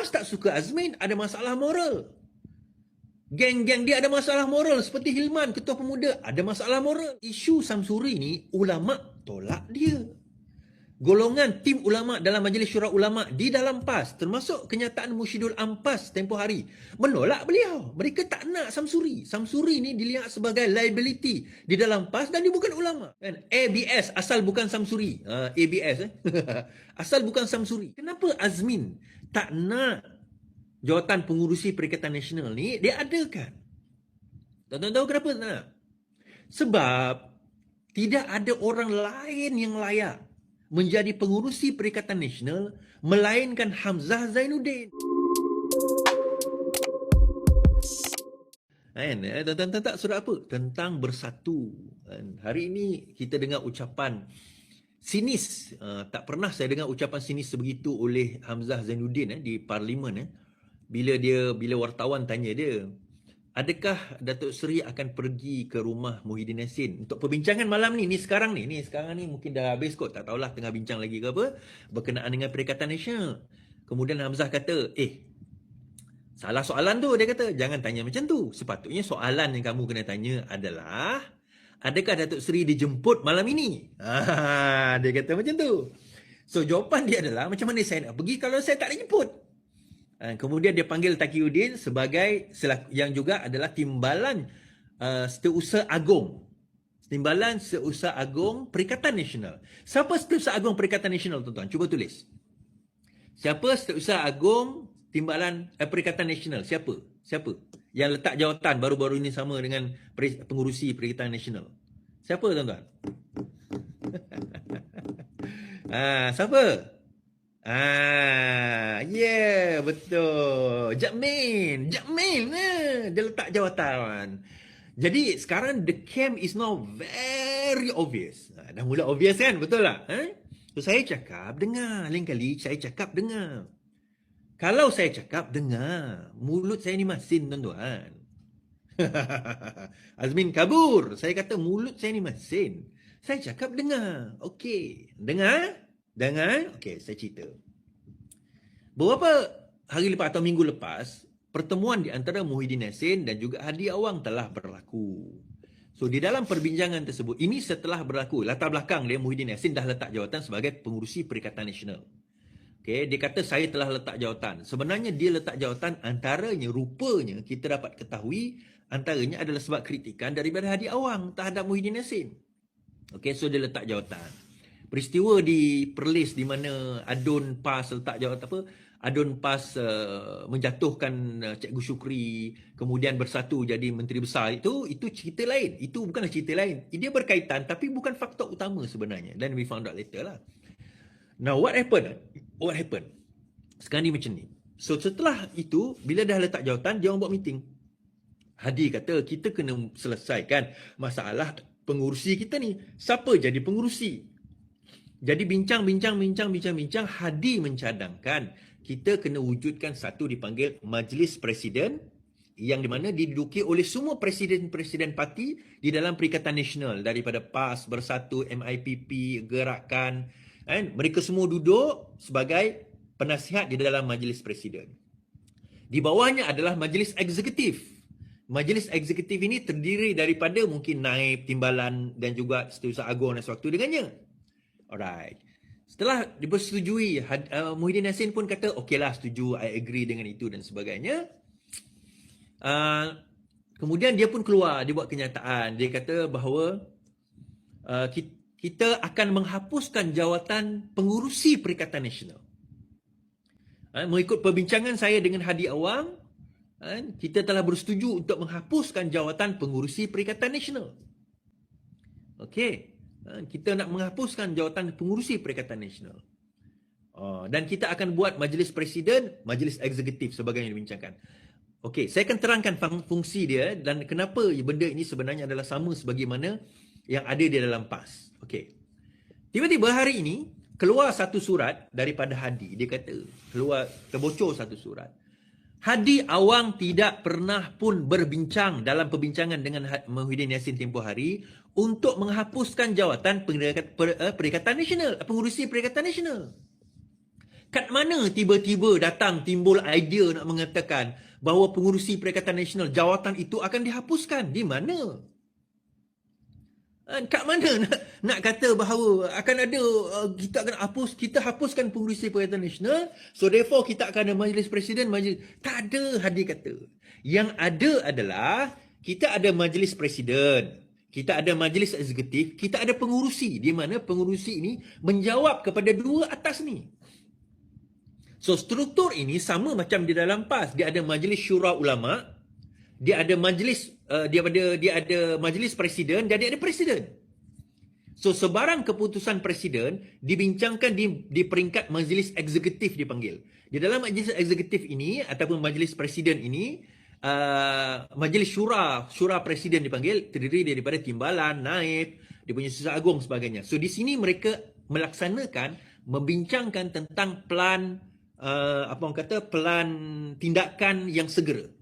PAS tak suka Azmin, ada masalah moral. Geng-geng dia ada masalah moral. Seperti Hilman, Ketua Pemuda, ada masalah moral. Isu Samsuri ni, ulama' tolak dia. Golongan tim ulama' dalam Majlis Syura Ulama' di dalam PAS, termasuk kenyataan Musyidul Ampas tempoh hari, menolak beliau. Mereka tak nak Samsuri. Samsuri ni dilihat sebagai liability di dalam PAS dan dia bukan ulama'. Kan? ABS, asal bukan Samsuri. ABS asal bukan Samsuri. Kenapa Azmin tak nak jawatan pengurusi Perikatan Nasional ni dia adakan? Tuan-tuan tahu kenapa tak nak? Sebab tidak ada orang lain yang layak menjadi pengurusi Perikatan Nasional melainkan Hamzah Zainuddin. Tuan-tuan tak surat apa? Tentang bersatu. Hari ini kita dengar ucapan sinis. Tak pernah saya dengar ucapan sinis sebegitu oleh Hamzah Zainuddin di Parlimen. Bila wartawan tanya dia, adakah Datuk Seri akan pergi ke rumah Muhyiddin Yassin untuk perbincangan malam ni? Ni sekarang ni mungkin dah habis kot, tak tahulah tengah bincang lagi ke apa, berkenaan dengan Perikatan Nasional. Kemudian Hamzah kata, salah soalan tu. Dia kata, jangan tanya macam tu. Sepatutnya soalan yang kamu kena tanya adalah, adakah Datuk Seri dijemput malam ini? Dia kata macam tu. So jawapan dia adalah, macam mana saya nak pergi kalau saya tak dijemput? Kemudian dia panggil Taqiyuddin sebagai yang juga adalah Timbalan Setiausaha Agong. Timbalan Setiausaha Agong Perikatan Nasional. Siapa Setiausaha Agong Perikatan Nasional, tuan-tuan? Cuba tulis. Siapa Setiausaha Agong Timbalan Perikatan Nasional? Siapa? Yang letak jawatan baru-baru ini sama dengan pengurusi Perikatan Nasional. Siapa, tuan-tuan? Siapa? Betul. Jakmin dia letak jawatan. Jadi sekarang the camp is now very obvious. Dah mula obvious kan, betul tak? So saya cakap dengar, lain kali saya cakap dengar. Kalau saya cakap dengar, mulut saya ni masin, tuan-tuan. Azmin kabur. Saya kata mulut saya ni masin. Saya cakap dengar. Okey, dengar? Okey, saya cerita. Beberapa hari lepas atau minggu lepas, pertemuan di antara Muhyiddin Yassin dan juga Hadi Awang telah berlaku. So, di dalam perbincangan tersebut, ini setelah berlaku, latar belakang dia, Muhyiddin Yassin dah letak jawatan sebagai pengurusi Perikatan Nasional. Okey, dia kata saya telah letak jawatan. Sebenarnya dia letak jawatan antaranya, rupanya kita dapat ketahui, antaranya adalah sebab kritikan daripada Hadi Awang terhadap Muhyiddin Yassin. Okey, so dia letak jawatan. Peristiwa di Perlis di mana Adun PAS letak jawatan Adun PAS menjatuhkan Cikgu Syukri, kemudian bersatu jadi Menteri Besar, itu cerita lain. Itu bukanlah cerita lain. Dia berkaitan tapi bukan faktor utama sebenarnya. Dan we found out later lah. Now what happened? Sekarang ni macam ni. So setelah itu, bila dah letak jawatan, dia orang buat meeting. Hadi kata kita kena selesaikan masalah pengurusi kita ni. Siapa jadi pengurusi? Jadi bincang, Hadi mencadangkan kita kena wujudkan satu dipanggil Majlis Presiden yang di mana diduduki oleh semua presiden-presiden parti di dalam Perikatan Nasional daripada PAS, Bersatu, MIPP, Gerakan. Mereka semua duduk sebagai penasihat di dalam Majlis Presiden. Di bawahnya adalah Majlis Eksekutif. Majlis Eksekutif ini terdiri daripada mungkin Naib, Timbalan dan juga Setiausaha Agong dan sewaktu dengannya. Alright. Setelah dipersetujui, Muhyiddin Yassin pun kata, okeylah, setuju, I agree dengan itu dan sebagainya. Kemudian dia pun keluar, dia buat kenyataan. Dia kata bahawa kita akan menghapuskan jawatan pengurusi Perikatan Nasional. Mengikut perbincangan saya dengan Hadi Awang, kita telah bersetuju untuk menghapuskan jawatan pengurusi Perikatan Nasional. Okey. Kita nak menghapuskan jawatan pengurusi Perikatan Nasional. Dan kita akan buat Majlis Presiden, Majlis Eksekutif sebagaimana dibincangkan. Okey, saya akan terangkan fungsi dia dan kenapa benda ini sebenarnya adalah sama sebagaimana yang ada di dalam PAS. Okey. Tiba-tiba hari ini keluar satu surat daripada Hadi. Dia kata, terbocor satu surat. Hadi Awang tidak pernah pun berbincang dalam perbincangan dengan Muhyiddin Yassin tempoh hari untuk menghapuskan jawatan Perikatan Nasional, pengurusi Perikatan Nasional. Kat mana tiba-tiba datang timbul idea nak mengatakan bahawa pengurusi Perikatan Nasional jawatan itu akan dihapuskan? Di mana? Kat mana nak kata bahawa akan ada kita hapuskan pengurusi Perikatan Nasional, so therefore kita akan ada majlis presiden, tak ada Hadi kata. Yang ada adalah kita ada majlis presiden, kita ada majlis eksekutif, kita ada pengurusi, di mana pengurusi ini menjawab kepada dua atas ni. So struktur ini sama macam di dalam PAS, dia ada majlis syura ulama, dia ada majlis dia ada majlis presiden dan dia ada presiden. So sebarang keputusan presiden dibincangkan di peringkat majlis eksekutif dipanggil. Di dalam majlis eksekutif ini ataupun majlis presiden ini, majlis syura presiden dipanggil, terdiri daripada timbalan, naib, dia punya susah agung sebagainya. So di sini mereka membincangkan tentang plan plan tindakan yang segera.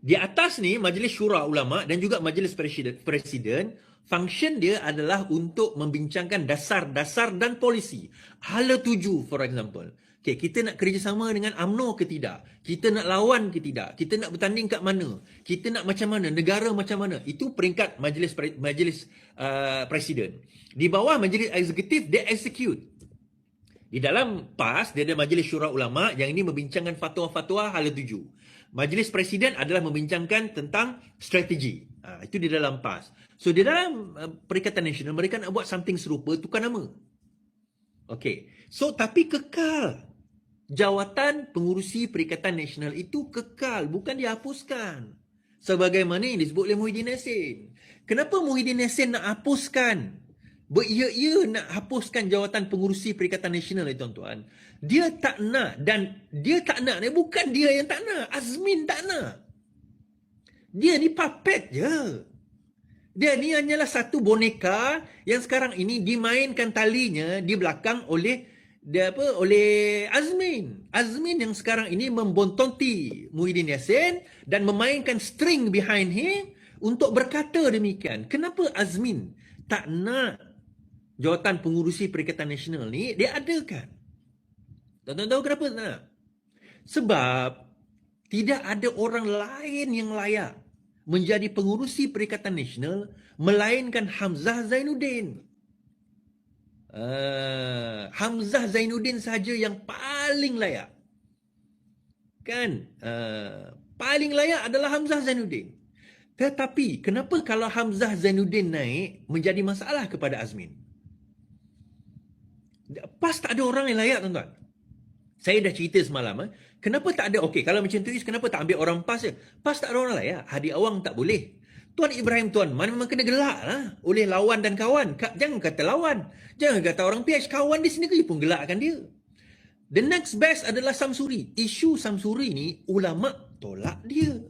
Di atas ni, Majlis Syura Ulama dan juga Majlis Presiden, function dia adalah untuk membincangkan dasar-dasar dan polisi. Hala tuju, for example. Okay, kita nak kerjasama dengan UMNO ke tidak? Kita nak lawan ke tidak? Kita nak bertanding kat mana? Kita nak macam mana? Negara macam mana? Itu peringkat Majlis Presiden. Di bawah Majlis Eksekutif, dia execute. Di dalam PAS, dia ada Majlis Syura Ulama yang ini membincangkan fatwa-fatwa hala tuju. Majlis Presiden adalah membincangkan tentang strategi. Itu di dalam PAS. So, di dalam Perikatan Nasional, mereka nak buat something serupa, tukar nama. Okey. So, tapi kekal. Jawatan pengurusi Perikatan Nasional itu kekal, bukan dihapuskan. Sebagaimana yang disebut oleh Muhyiddin Yassin. Kenapa Muhyiddin Yassin nak hapuskan? Beria-ia nak hapuskan jawatan pengurusi Perikatan Nasional ni, tuan-tuan. Dia tak nak, dan dia tak nak ni bukan dia yang tak nak. Azmin tak nak. Dia ni puppet je. Dia ni hanyalah satu boneka yang sekarang ini dimainkan talinya di belakang oleh Azmin. Azmin yang sekarang ini membontonti Muhyiddin Yassin dan memainkan string behind him untuk berkata demikian. Kenapa Azmin tak nak jawatan pengurusi Perikatan Nasional ni dia adakan? Tuan-tuan tahu kenapa tak nak? Sebab tidak ada orang lain yang layak menjadi pengurusi Perikatan Nasional melainkan Hamzah Zainuddin. Hamzah Zainuddin sahaja yang paling layak. Kan? Paling layak adalah Hamzah Zainuddin. Tetapi kenapa kalau Hamzah Zainuddin naik menjadi masalah kepada Azmin? PAS tak ada orang yang layak, tuan-tuan. Saya dah cerita semalam. Kenapa tak ada? Okey, kalau macam tu, kenapa tak ambil orang PAS je? PAS tak ada orang layak. Hadi Awang tak boleh. Tuan Ibrahim Tuan Man memang kena gelak lah oleh lawan dan kawan. Jangan kata lawan. Jangan kata orang PH. Kawan dia sendiri pun gelakkan dia. The next best adalah Samsuri. Isu Samsuri ni, ulama tolak dia.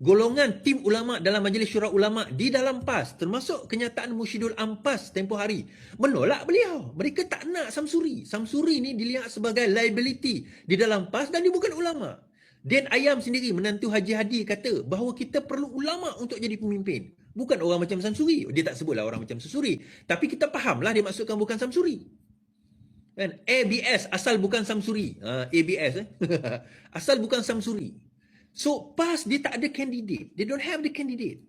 Golongan tim ulama dalam Majlis Syura Ulama di dalam PAS, termasuk kenyataan Musyidul Ampas tempoh hari, menolak beliau. Mereka tak nak Samsuri. Samsuri ni dilihat sebagai liability di dalam PAS dan dia bukan ulama. Dan Ayam sendiri, menantu Haji Hadi, kata bahawa kita perlu ulama untuk jadi pemimpin. Bukan orang macam Samsuri. Dia tak sebutlah orang macam Samsuri. Tapi kita fahamlah dia maksudkan bukan Samsuri. Kan? ABS, asal bukan Samsuri. ABS asal bukan Samsuri. So, PAS dia tak ada candidate. They don't have the candidate.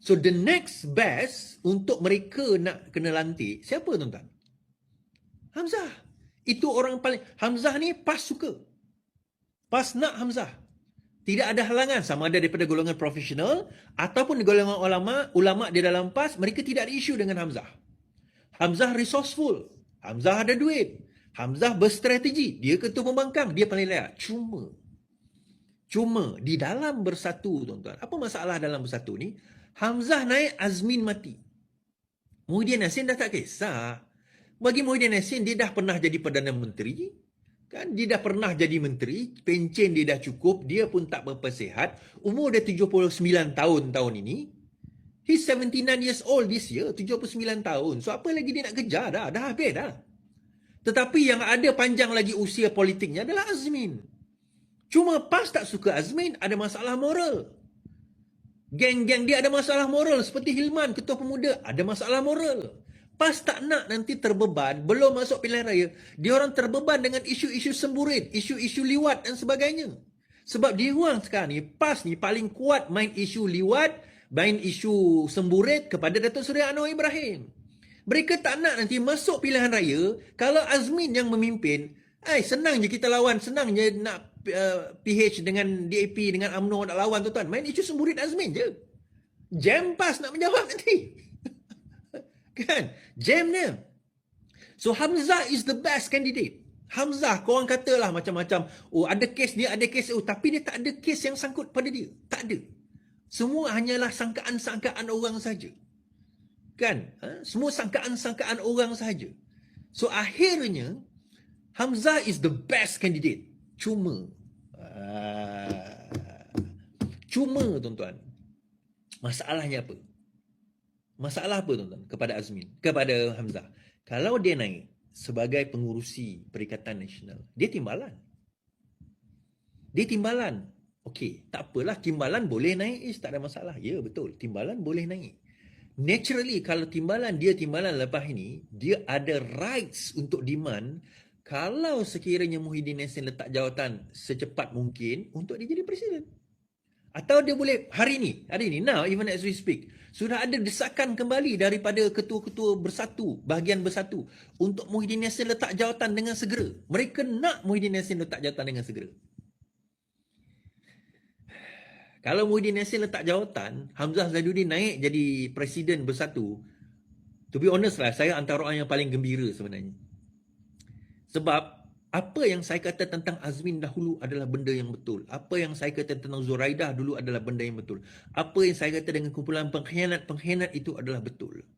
So, the next best untuk mereka nak kena lantik, siapa, tuan-tuan? Hamzah. Itu orang paling... Hamzah ni PAS suka. PAS nak Hamzah. Tidak ada halangan, sama ada daripada golongan profesional ataupun golongan ulama di dalam PAS, mereka tidak ada isu dengan Hamzah. Hamzah resourceful. Hamzah ada duit. Hamzah berstrategi. Dia ketua pembangkang. Dia paling layak. Cuma di dalam bersatu, tuan-tuan. Apa masalah dalam bersatu ni? Hamzah naik, Azmin mati. Muhyiddin Yassin dah tak kisah. Bagi Muhyiddin Yassin, dia dah pernah jadi Perdana Menteri. Kan? Dia dah pernah jadi menteri. Pencen dia dah cukup. Dia pun tak berapa sihat. Umur dia 79 tahun ini. He's 79 years old this year. 79 tahun. So apa lagi dia nak kejar dah? Dah habis dah. Tetapi yang ada panjang lagi usia politiknya adalah Azmin. Cuma PAS tak suka Azmin, ada masalah moral. Geng-geng dia ada masalah moral. Seperti Hilman, Ketua Pemuda, ada masalah moral. PAS tak nak nanti terbeban, belum masuk pilihan raya, dia orang terbeban dengan isu-isu semburit, isu-isu liwat dan sebagainya. Sebab dia orang sekarang ni, PAS ni paling kuat main isu liwat, main isu semburit kepada Datuk Seri Anwar Ibrahim. Mereka tak nak nanti masuk pilihan raya, kalau Azmin yang memimpin, senang je kita lawan, senang je nak PH dengan DAP, dengan UMNO nak lawan tuan-tuan. Main isu semburit Azmin je. Jam PAS nak menjawab nanti. Kan? Jam dia. So Hamzah is the best candidate. Hamzah, korang katalah macam-macam. Oh, ada kes dia, ada kes. Oh, tapi dia tak ada kes yang sangkut pada dia. Tak ada. Semua hanyalah sangkaan-sangkaan orang saja. Kan? Semua sangkaan-sangkaan orang saja. So akhirnya, Hamzah is the best candidate. Cuma, tuan-tuan, masalahnya apa? Masalah apa tuan-tuan kepada Azmin, kepada Hamzah? Kalau dia naik sebagai pengurusi Perikatan Nasional, dia timbalan. Dia timbalan. Okey, tak apalah, timbalan boleh naik, tak ada masalah. Ya, betul, timbalan boleh naik. Naturally, kalau timbalan, dia timbalan lepas ini, dia ada rights untuk demand kalau sekiranya Muhyiddin Yassin letak jawatan secepat mungkin untuk dia jadi presiden. Atau dia boleh hari ini, now even as we speak, sudah ada desakan kembali daripada ketua-ketua bersatu, bahagian bersatu, untuk Muhyiddin Yassin letak jawatan dengan segera. Mereka nak Muhyiddin Yassin letak jawatan dengan segera. Kalau Muhyiddin Yassin letak jawatan, Hamzah Zainuddin naik jadi presiden bersatu, to be honest lah, saya antara orang yang paling gembira sebenarnya. Sebab apa yang saya kata tentang Azmin dahulu adalah benda yang betul. Apa yang saya kata tentang Zuraidah dulu adalah benda yang betul. Apa yang saya kata dengan kumpulan pengkhianat-pengkhianat itu adalah betul.